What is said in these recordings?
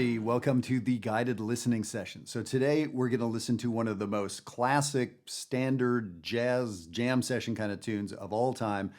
everybody. Welcome to the guided listening session. So today we're going to listen to one of the most classic, standard jazz jam session kind of tunes of all time,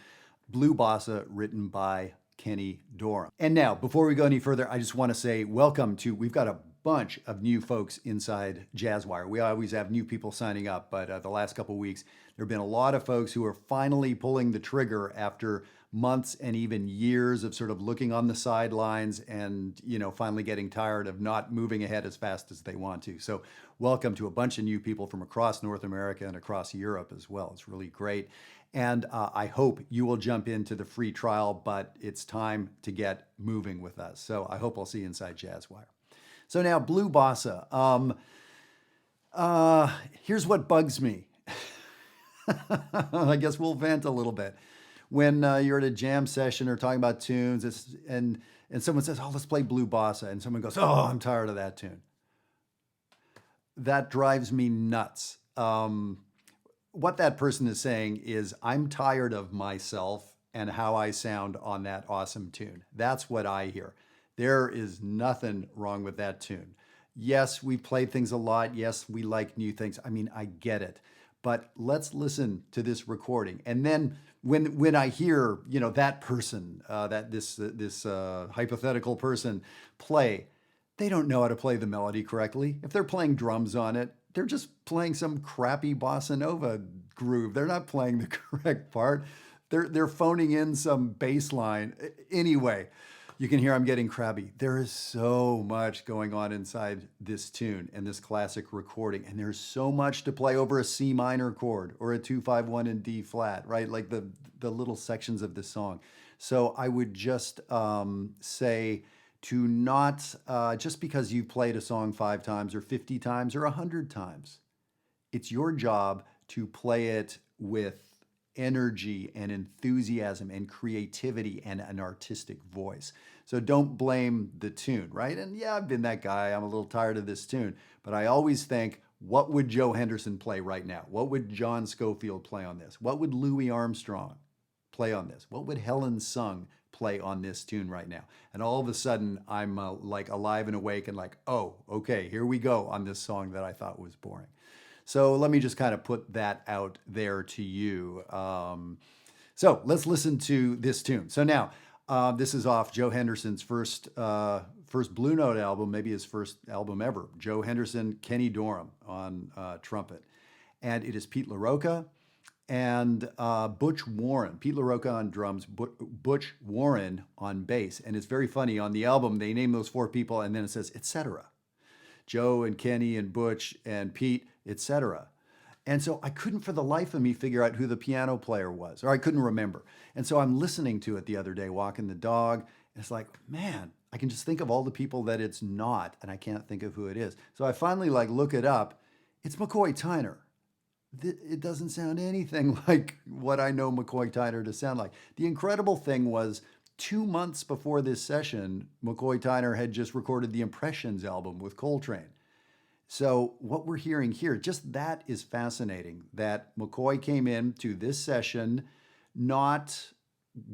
Blue Bossa, written by Kenny Dorham. And now, before we go any further, I just want to say we've got a bunch of new folks inside Jazzwire. We always have new people signing up, but the last couple of weeks, there have been a lot of folks who are finally pulling the trigger after months and even years of sort of looking on the sidelines and, finally getting tired of not moving ahead as fast as they want to. So welcome to a bunch of new people from across North America and across Europe as well. It's really great. And I hope you will jump into the free trial, but it's time to get moving with us. So I hope I'll see you inside Jazzwire. So now, Blue Bossa. Here's what bugs me. I guess we'll vent a little bit. When you're at a jam session or talking about tunes, and someone says, "Oh, let's play Blue Bossa," and someone goes, "Oh, I'm tired of that tune." That drives me nuts. What that person is saying is, I'm tired of myself and how I sound on that awesome tune. That's what I hear. There is nothing wrong with that tune. Yes, we play things a lot. Yes, we like new things. I mean, I get it. But let's listen to this recording. And then when I hear, that person, this hypothetical person play, they don't know how to play the melody correctly. If they're playing drums on it, they're just playing some crappy bossa nova groove. They're not playing the correct part. They're phoning in some bass line. Anyway, you can hear I'm getting crabby. There is so much going on inside this tune and this classic recording, and there's so much to play over a C minor chord or a 2-5-1 in D flat, right? Like the little sections of the song. So I would just say to not, just because you've played a song 5 times or 50 times or 100 times, it's your job to play it with energy and enthusiasm and creativity and an artistic voice. So don't blame the tune, right? And yeah, I've been that guy. I'm a little tired of this tune, but I always think, what would Joe Henderson play right now? What would John Scofield play on this? What would Louis Armstrong play on this? What would Helen Sung play on this tune right now? And all of a sudden I'm like alive and awake and like, oh, okay, here we go on this song that I thought was boring. So let me just kind of put that out there to you. So let's listen to this tune. So now, this is off Joe Henderson's first Blue Note album, maybe his first album ever. Joe Henderson, Kenny Dorham on trumpet. And it is Pete LaRocca and Butch Warren. Pete LaRocca on drums, Butch Warren on bass. And it's very funny, on the album, they name those 4 people and then it says, etc. Joe and Kenny and Butch and Pete, etc. And so I couldn't for the life of me figure out who the piano player was, or I couldn't remember. And so I'm listening to it the other day, walking the dog, and it's like, man, I can just think of all the people that it's not, and I can't think of who it is. So I finally look it up. It's McCoy Tyner. It doesn't sound anything like what I know McCoy Tyner to sound like. The incredible thing was, 2 months before this session, McCoy Tyner had just recorded the Impressions album with Coltrane. So what we're hearing here, just that is fascinating, that McCoy came in to this session not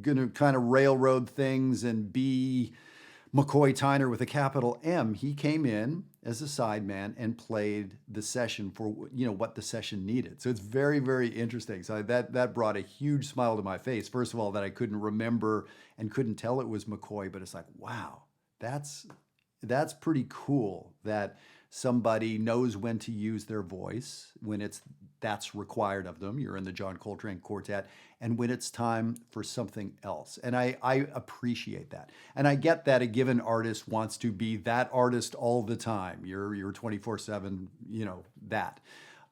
going to kind of railroad things and be McCoy Tyner with a capital M. He came in as a sideman and played the session for what the session needed. So it's very, very interesting. So that brought a huge smile to my face. First of all, that I couldn't remember and couldn't tell it was McCoy, but it's like, wow, that's pretty cool that somebody knows when to use their voice, when that's required of them. You're in the John Coltrane Quartet, and when it's time for something else. And I appreciate that. And I get that a given artist wants to be that artist all the time. You're 24/7, that.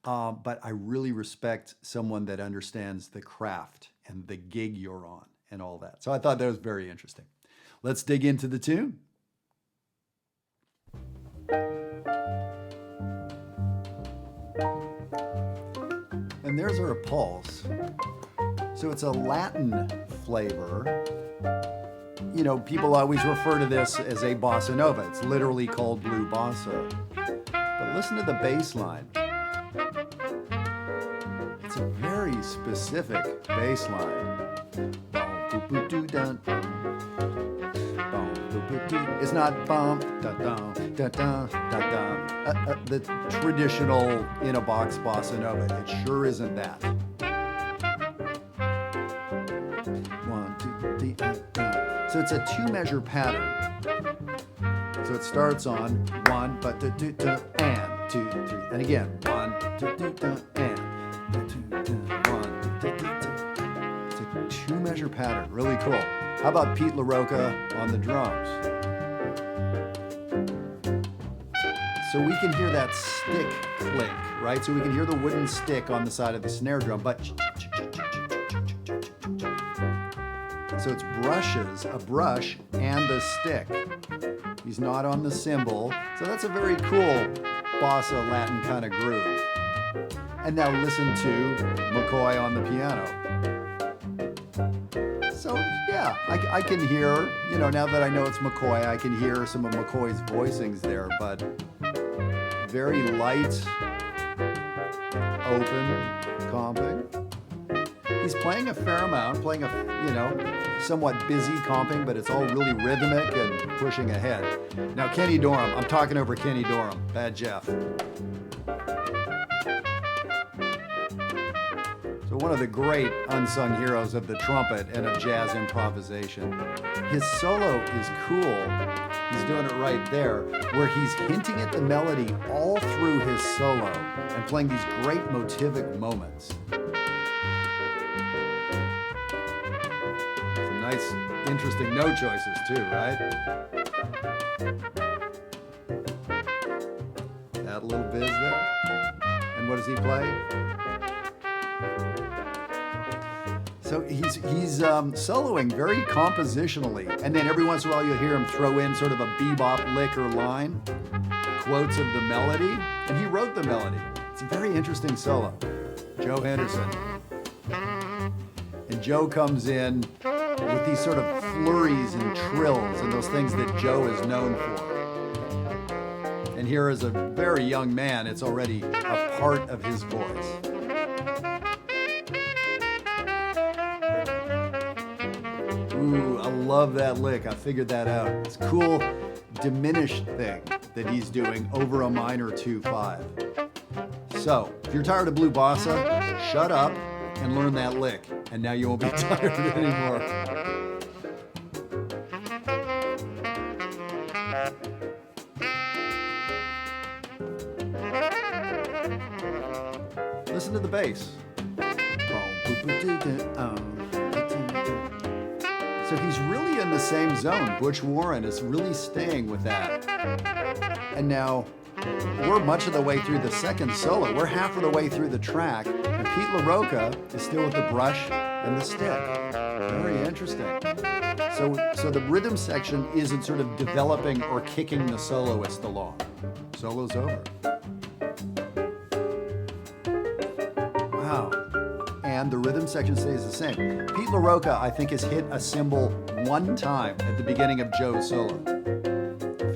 But I really respect someone that understands the craft and the gig you're on and all that. So I thought that was very interesting. Let's dig into the tune. And there's our pulse. So it's a Latin flavor. People always refer to this as a bossa nova. It's literally called Blue Bossa. But listen to the bass line. It's a very specific bass line. It's not bum da da da da da da. The traditional in a box bossa nova. It sure isn't that. 1, 2, 3, so it's a 2-measure pattern. So it starts on 1, but and 2, 3, and again 1, 2, 3, and 2, 1, 2, 3. It's a 2-measure pattern. Really cool. How about Pete LaRocca on the drums? So we can hear that stick click, right? So we can hear the wooden stick on the side of the snare drum, but so it's brushes, a brush and a stick. He's not on the cymbal, so that's a very cool bossa Latin kind of groove. And now listen to McCoy on the piano. So yeah, I can hear, now that I know it's McCoy, I can hear some of McCoy's voicings there, but very light, open comping. He's playing a fair amount, playing somewhat busy comping, but it's all really rhythmic and pushing ahead. Now Kenny Dorham, I'm talking over Kenny Dorham, Bad Jeff. So one of the great unsung heroes of the trumpet and of jazz improvisation. His solo is cool. He's doing it right there, where he's hinting at the melody all through his solo and playing these great motivic moments. Some nice, interesting note choices too, right? That little biz there. And what does he play? So he's soloing very compositionally, and then every once in a while you'll hear him throw in sort of a bebop lick or line, quotes of the melody, and he wrote the melody. It's a very interesting solo. Joe Henderson. And Joe comes in with these sort of flurries and trills and those things that Joe is known for. And here as a very young man, it's already a part of his voice. Ooh, I love that lick. I figured that out. It's a cool diminished thing that he's doing over a minor 2-5. So, if you're tired of blue bossa, shut up and learn that lick. And now you won't be tired of it anymore. Listen to the bass. So he's really in the same zone. Butch Warren is really staying with that. And now we're much of the way through the second solo. We're half of the way through the track, and Pete LaRocca is still with the brush and the stick. Very interesting. So the rhythm section isn't sort of developing or kicking the soloist along. Solo's over. Wow. And the rhythm section stays the same. Pete LaRocca, I think, has hit a cymbal one time at the beginning of Joe's solo.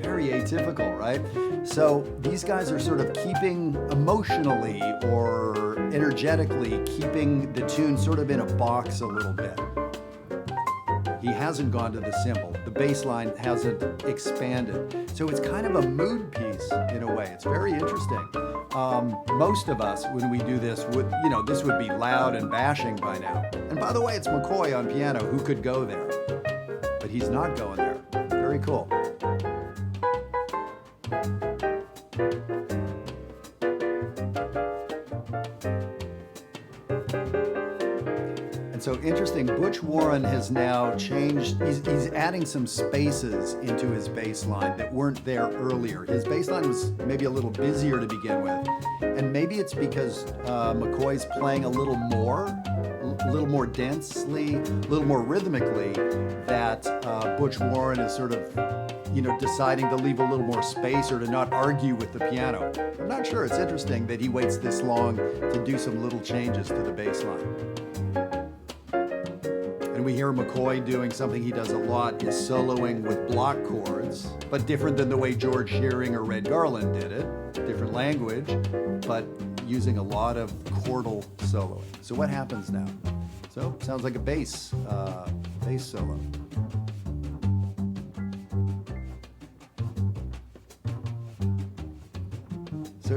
Very atypical, right? So these guys are sort of keeping emotionally or energetically keeping the tune sort of in a box a little bit. He hasn't gone to the cymbal. The bass line hasn't expanded. So it's kind of a mood piece in a way. It's very interesting. Most of us, when we do this, this would be loud and bashing by now. And by the way, it's McCoy on piano who could go there. But he's not going there. Very cool. And so interesting, Butch Warren has now changed, he's adding some spaces into his bass line that weren't there earlier. His bass line was maybe a little busier to begin with, and maybe it's because McCoy's playing a little more densely, a little more rhythmically, that Butch Warren is sort of, deciding to leave a little more space or to not argue with the piano. I'm not sure. It's interesting that he waits this long to do some little changes to the bass line. And we hear McCoy doing something he does a lot, is soloing with block chords, but different than the way George Shearing or Red Garland did it. Different language, but using a lot of chordal soloing. So what happens now? So sounds like a bass solo.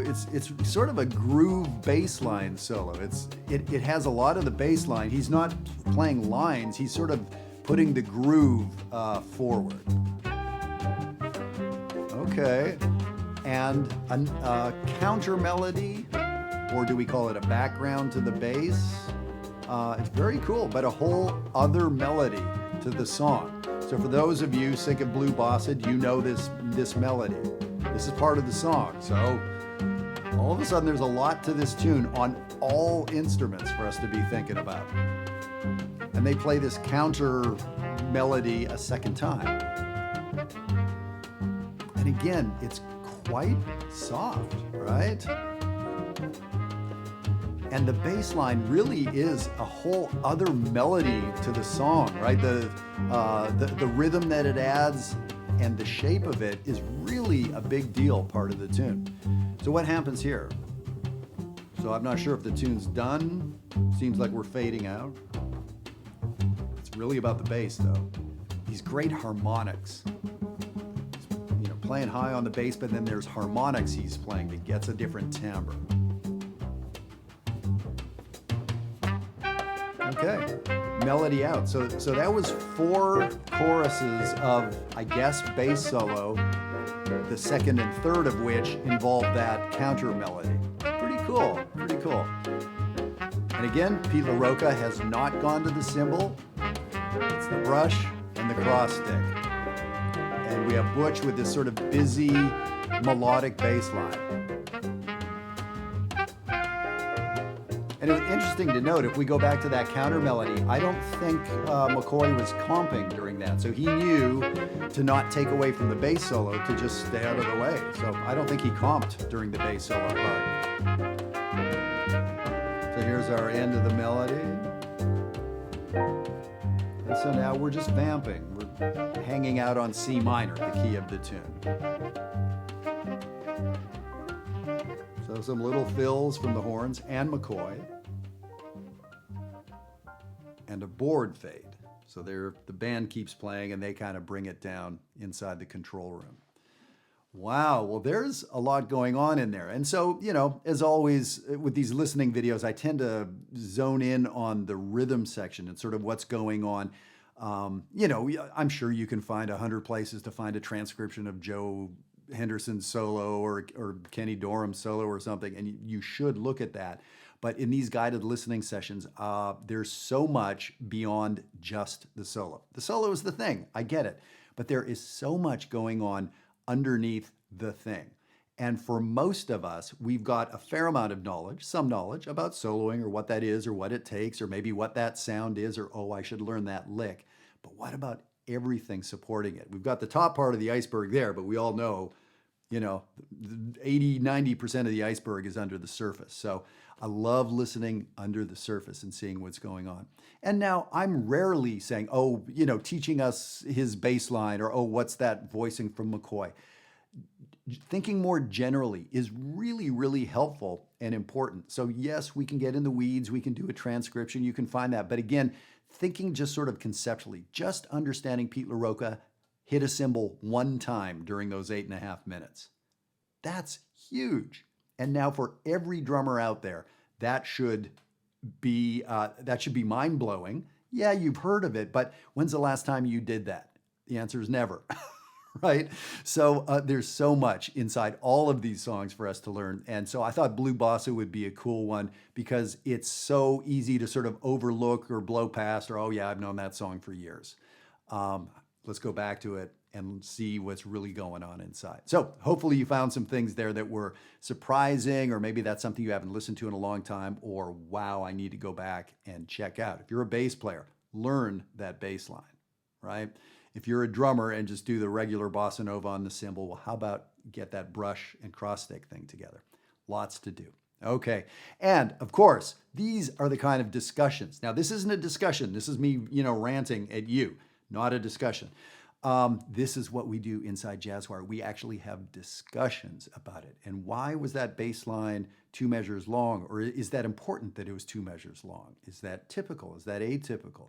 it's sort of a groove bass line solo. It has a lot of the bass line. He's not playing lines. He's sort of putting the groove forward. Okay, and a counter melody, or do we call it a background to the bass? It's very cool, but a whole other melody to the song. So for those of you sick of blue bossa, you know this melody. This is part of the song. So all of a sudden there's a lot to this tune on all instruments for us to be thinking about. And they play this counter melody a second time. And again, it's quite soft, right? And the bass line really is a whole other melody to the song, right? The rhythm that it adds and the shape of it is really a big deal part of the tune. So what happens here? So I'm not sure if the tune's done. Seems like we're fading out. It's really about the bass though. These great harmonics. You know, playing high on the bass, but then there's harmonics he's playing that gets a different timbre. Okay, melody out. So that was 4 choruses of, I guess, bass solo, the second and third of which involved that counter melody. Pretty cool, pretty cool. And again, Pete LaRocca has not gone to the cymbal. It's the brush and the cross stick. And we have Butch with this sort of busy, melodic bass line. And it was interesting to note, if we go back to that counter melody, I don't think McCoy was comping during that. So he knew to not take away from the bass solo, to just stay out of the way. So I don't think he comped during the bass solo part. So here's our end of the melody. And so now we're just vamping. We're hanging out on C minor, the key of the tune. So some little fills from the horns and McCoy. And a board fade. So the band keeps playing and they kind of bring it down inside the control room. Wow, well there's a lot going on in there. And so, you know, as always with these listening videos, I tend to zone in on the rhythm section and sort of what's going on. You know, I'm sure you can find 100 places to find a transcription of Joe Henderson's solo or Kenny Dorham's solo or something, and you should look at that. But in these guided listening sessions, there's so much beyond just the solo. The solo is the thing, I get it, but there is so much going on underneath the thing. And for most of us, we've got a fair amount of knowledge, some knowledge about soloing or what that is or what it takes or maybe what that sound is or, oh, I should learn that lick. But what about everything supporting it? We've got the top part of the iceberg there, but we all know, you know, 80, 90% of the iceberg is under the surface. So I love listening under the surface and seeing what's going on. And now I'm rarely saying, oh, you know, teaching us his bass line or, oh, what's that voicing from McCoy? Thinking more generally is really, really helpful and important. So yes, we can get in the weeds, we can do a transcription, you can find that. But again, thinking just sort of conceptually, just understanding Pete LaRocca hit a cymbal one time during those 8.5 minutes. That's huge. And now for every drummer out there, that should be mind-blowing. Yeah, you've heard of it, but when's the last time you did that? The answer is never. Right? So there's so much inside all of these songs for us to learn. And so I thought Blue Bossa would be a cool one because it's so easy to sort of overlook or blow past or, oh yeah, I've known that song for years. Let's go back to it and see what's really going on inside. So hopefully you found some things there that were surprising, or maybe that's something you haven't listened to in a long time, or wow, I need to go back and check out. If you're a bass player, learn that bass line, right? If you're a drummer and just do the regular bossa nova on the cymbal, well, how about get that brush and cross stick thing together? Lots to do. Okay. And of course, these are the kind of discussions. Now, this isn't a discussion. This is me, you know, ranting at you, not a discussion. This is what we do inside Jazzwire. We actually have discussions about it. And why was that bass line 2 measures long? Or is that important that it was 2 measures long? Is that typical? Is that atypical?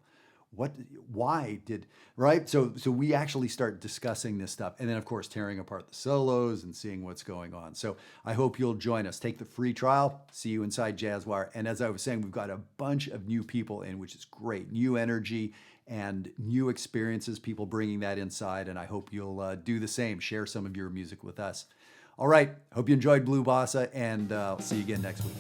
What, why did, right? So we actually start discussing this stuff. And then, of course, tearing apart the solos and seeing what's going on. So I hope you'll join us. Take the free trial. See you inside Jazzwire. And as I was saying, we've got a bunch of new people in, which is great. New energy and new experiences, people bringing that inside. And I hope you'll do the same. Share some of your music with us. All right. Hope you enjoyed Blue Bossa, and I'll see you again next week.